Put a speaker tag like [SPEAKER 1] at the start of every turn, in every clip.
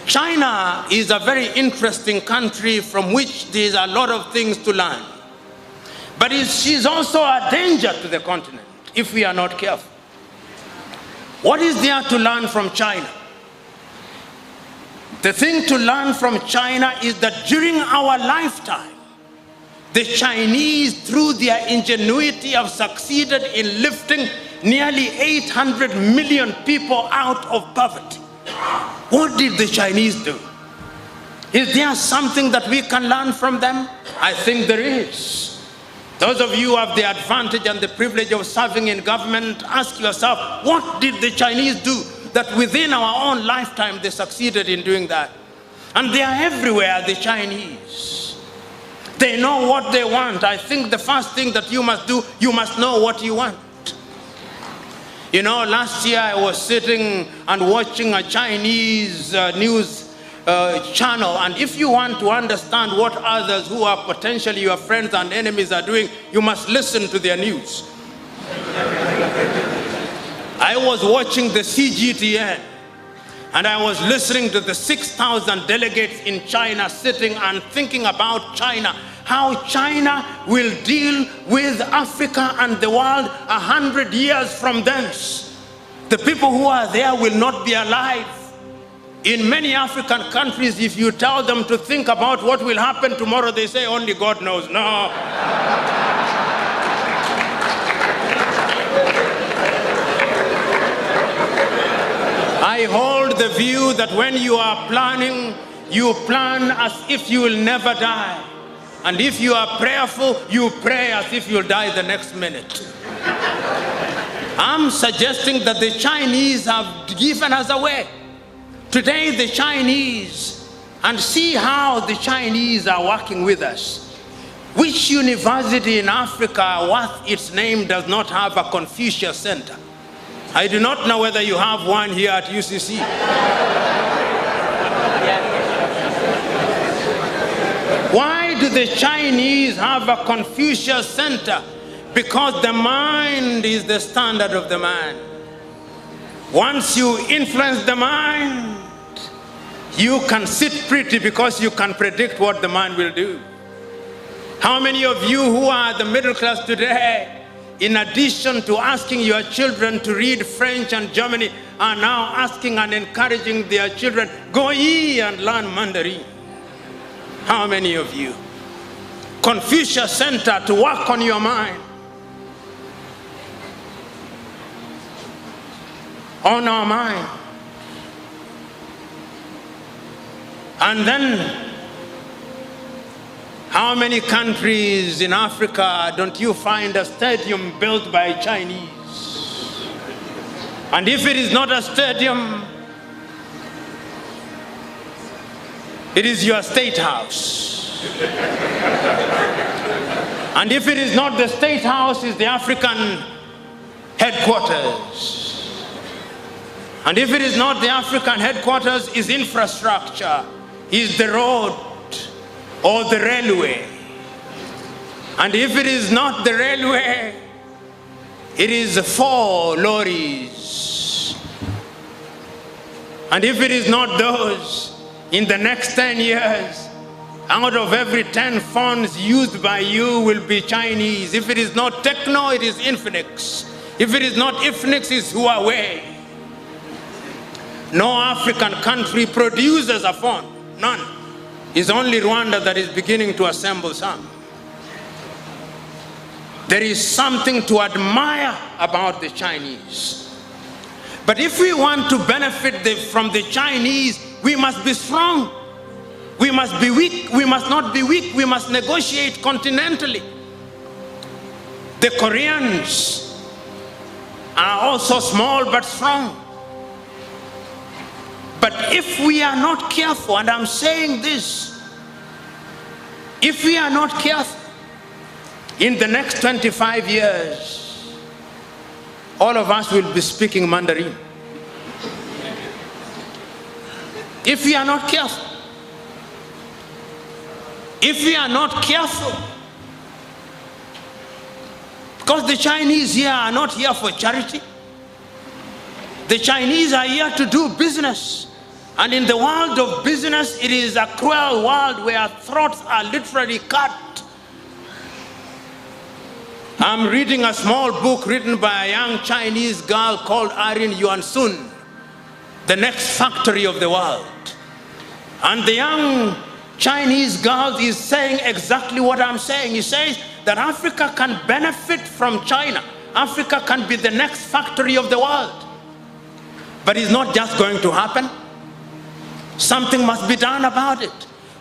[SPEAKER 1] China is a very interesting country from which there is a lot of things to learn. But she's also a danger to the continent if we are not careful. What is there to learn from China? The thing to learn from China is that during our lifetime, the Chinese, through their ingenuity, have succeeded in lifting nearly 800 million people out of poverty. What did the Chinese do? Is there something that we can learn from them? I think there is. Those of you who have the advantage and the privilege of serving in government, ask yourself, what did the Chinese do that within our own lifetime they succeeded in doing that? And they are everywhere, the Chinese. They know what they want. I think the first thing that you must do, you must know what you want. You know, last year I was sitting and watching a Chinese news channel, and if you want to understand what others who are potentially your friends and enemies are doing, you must listen to their news. I was watching the CGTN, and I was listening to the 6,000 delegates in China sitting and thinking about China, how China will deal with Africa and the world 100 years from thence. The people who are there will not be alive. In many African countries, if you tell them to think about what will happen tomorrow, they say only God knows. No. I hold the view that when you are planning, you plan as if you will never die. And if you are prayerful, you pray as if you'll die the next minute. I'm suggesting that the Chinese have given us away. Today, the Chinese, and see how the Chinese are working with us. Which university in Africa worth its name does not have a Confucius Center? I do not know whether you have one here at UCC. Why do the Chinese have a Confucius Center? Because the mind is the standard of the man. Once you influence the mind, you can sit pretty because you can predict what the man will do. How many of you who are the middle class today, in addition to asking your children to read French and German, are now asking and encouraging their children, go ye and learn Mandarin? How many of you? Confucius Center to work on your mind. On our mind. And then, how many countries in Africa don't you find a stadium built by Chinese? And if it is not a stadium, it is your state house. And if it is not the state house, it's the African headquarters. And if it is not the African headquarters, it's infrastructure, is the road or the railway. And if it is not the railway, it is 4 lorries. And if it is not those, in the next 10 years, out of every 10 phones used by you will be Chinese. If it is not Techno, it is Infinix. If it is not Infinix, it's Huawei. No African country produces a phone. None. It's only Rwanda that is beginning to assemble some. There is something to admire about the Chinese. But if we want to benefit from the Chinese, we must be strong. We must be weak. We must not be weak. We must negotiate continentally. The Koreans are also small but strong. But if we are not careful, and I'm saying this, if we are not careful, in the next 25 years, all of us will be speaking Mandarin. If we are not careful. If we are not careful. Because the Chinese here are not here for charity. The Chinese are here to do business. And in the world of business, it is a cruel world where throats are literally cut. I'm reading a small book written by a young Chinese girl called Irene Yuan-sun, The Next Factory of the World. And the young Chinese girl is saying exactly what I'm saying. He says that Africa can benefit from China. Africa can be the next factory of the world. But it's not just going to happen. Something must be done about it,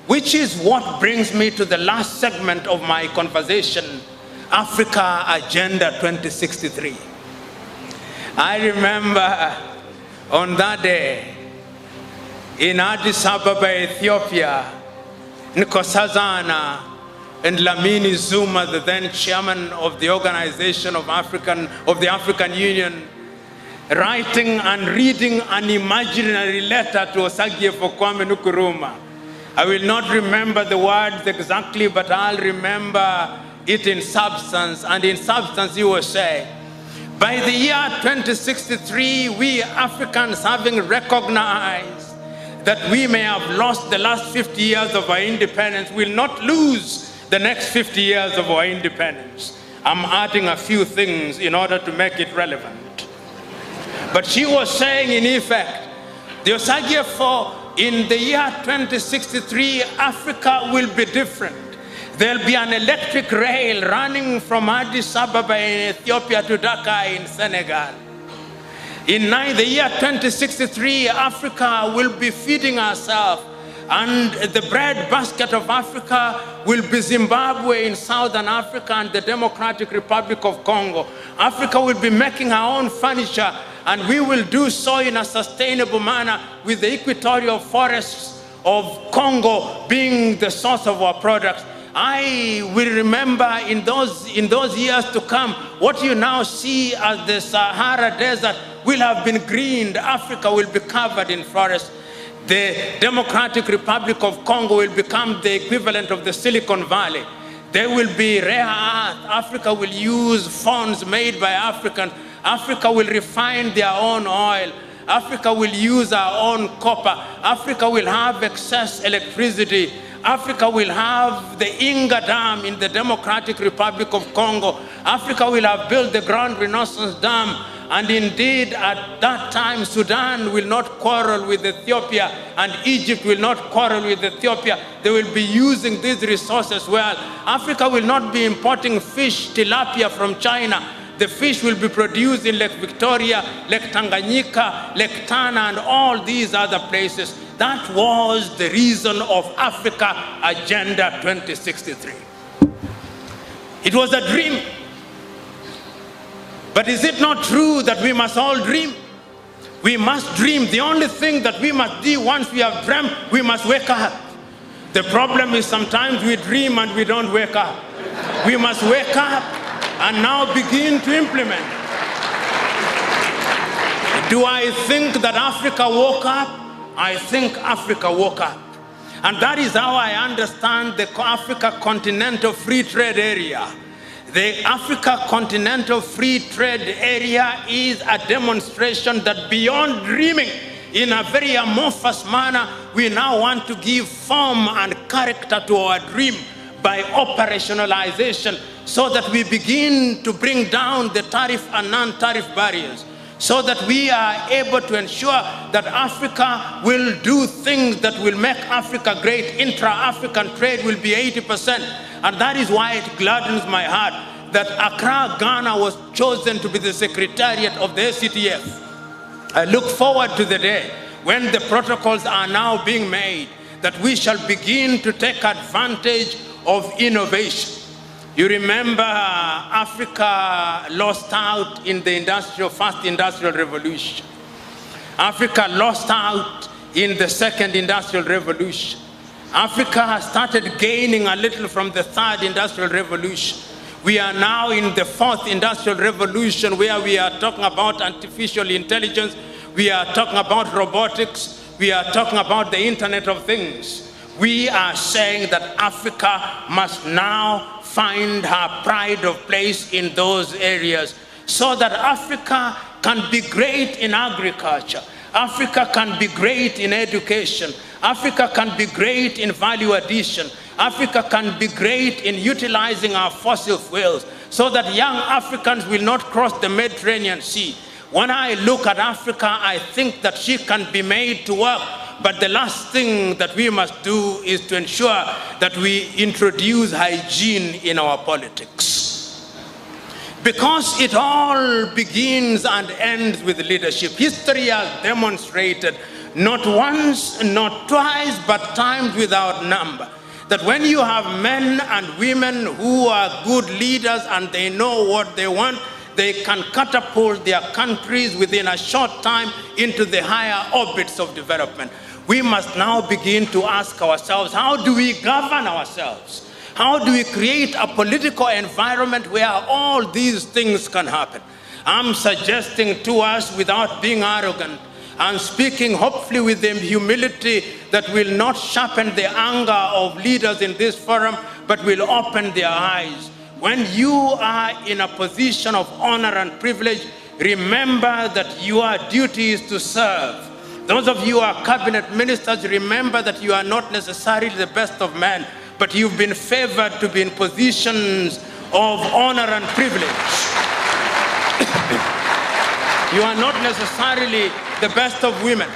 [SPEAKER 1] which is what brings me to the last segment of my conversation, Africa Agenda 2063. I remember on that day in Addis Ababa, Ethiopia, Nkosazana and Lamini Zuma, the then chairman of the Organization of the African Union, writing and reading an imaginary letter to Osagyefo Kwame Nkrumah. I will not remember the words exactly, but I'll remember it in substance. And in substance, he was saying, by the year 2063, we Africans, having recognized that we may have lost the last 50 years of our independence, will not lose the next 50 years of our independence. I'm adding a few things in order to make it relevant. But she was saying, in effect, the Osagyefo, in the year 2063, Africa will be different. There'll be an electric rail running from Addis Ababa in Ethiopia to Dakar in Senegal. In the year 2063, Africa will be feeding herself, and the bread basket of Africa will be Zimbabwe in Southern Africa and the Democratic Republic of Congo. Africa will be making her own furniture, and we will do so in a sustainable manner, with the equatorial forests of Congo being the source of our products. I will remember in those years to come, what you now see as the Sahara Desert will have been greened. Africa will be covered in forests. The Democratic Republic of Congo will become the equivalent of the Silicon Valley. There will be rare earth. Africa will use funds made by Africans. Africa will refine their own oil. Africa will use our own copper. Africa will have excess electricity. Africa will have the Inga Dam in the Democratic Republic of Congo. Africa will have built the Grand Renaissance Dam. And indeed, at that time, Sudan will not quarrel with Ethiopia, and Egypt will not quarrel with Ethiopia. They will be using these resources well. Africa will not be importing fish, tilapia from China. The fish will be produced in Lake Victoria, Lake Tanganyika, Lake Tana, and all these other places. That was the reason of Africa Agenda 2063. It was a dream. But is it not true that we must all dream? We must dream. The only thing that we must do once we have dreamt, we must wake up. The problem is sometimes we dream and we don't wake up. We must wake up and now begin to implement. Do I think that Africa woke up? I think Africa woke up. And that is how I understand the Africa Continental Free Trade Area. The Africa Continental Free Trade Area is a demonstration that beyond dreaming in a very amorphous manner, we now want to give form and character to our dream by operationalization, so that we begin to bring down the tariff and non-tariff barriers, so that we are able to ensure that Africa will do things that will make Africa great. Intra-African trade will be 80%. And that is why it gladdens my heart that Accra, Ghana was chosen to be the secretariat of the ACTF. I look forward to the day when the protocols are now being made, that we shall begin to take advantage of innovation. You remember Africa lost out in the first industrial revolution. Africa lost out in the second industrial revolution. Africa started gaining a little from the third industrial revolution. We are now in the fourth industrial revolution, where we are talking about artificial intelligence, we are talking about robotics, we are talking about the Internet of Things. We are saying that Africa must now find her pride of place in those areas, so that Africa can be great in agriculture. Africa can be great in education. Africa can be great in value addition. Africa can be great in utilizing our fossil fuels so that young Africans will not cross the Mediterranean Sea. When I look at Africa, I think that she can be made to work. But the last thing that we must do is to ensure that we introduce hygiene in our politics. Because it all begins and ends with leadership. History has demonstrated, not once, not twice, but times without number, that when you have men and women who are good leaders and they know what they want, they can catapult their countries within a short time into the higher orbits of development. We must now begin to ask ourselves, how do we govern ourselves? How do we create a political environment where all these things can happen? I'm suggesting to us, without being arrogant, I'm speaking hopefully with the humility that will not sharpen the anger of leaders in this forum, but will open their eyes. When you are in a position of honor and privilege, remember that your duty is to serve. Those of you who are cabinet ministers, remember that you are not necessarily the best of men, but you've been favored to be in positions of honor and privilege. You are not necessarily the best of women.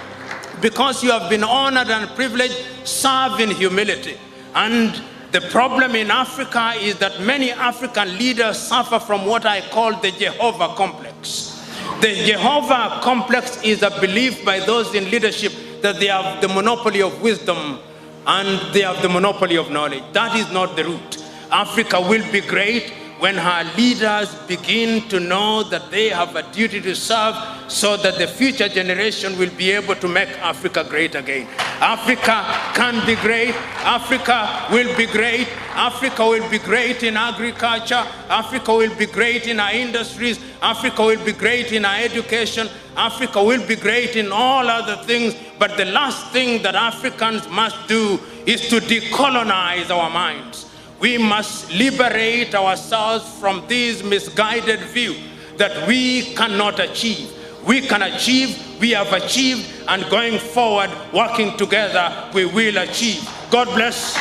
[SPEAKER 1] Because you have been honored and privileged, serve in humility. And the problem in Africa is that many African leaders suffer from what I call the Jehovah complex. The Jehovah complex is a belief by those in leadership that they have the monopoly of wisdom and they have the monopoly of knowledge. That is not the route. Africa will be great when her leaders begin to know that they have a duty to serve so that the future generation will be able to make Africa great again. Africa can be great. Africa will be great. Africa will be great in agriculture. Africa will be great in our industries. Africa will be great in our education. Africa will be great in all other things. But the last thing that Africans must do is to decolonize our minds. We must liberate ourselves from this misguided view that we cannot achieve. We can achieve, we have achieved, and going forward, working together, we will achieve. God bless.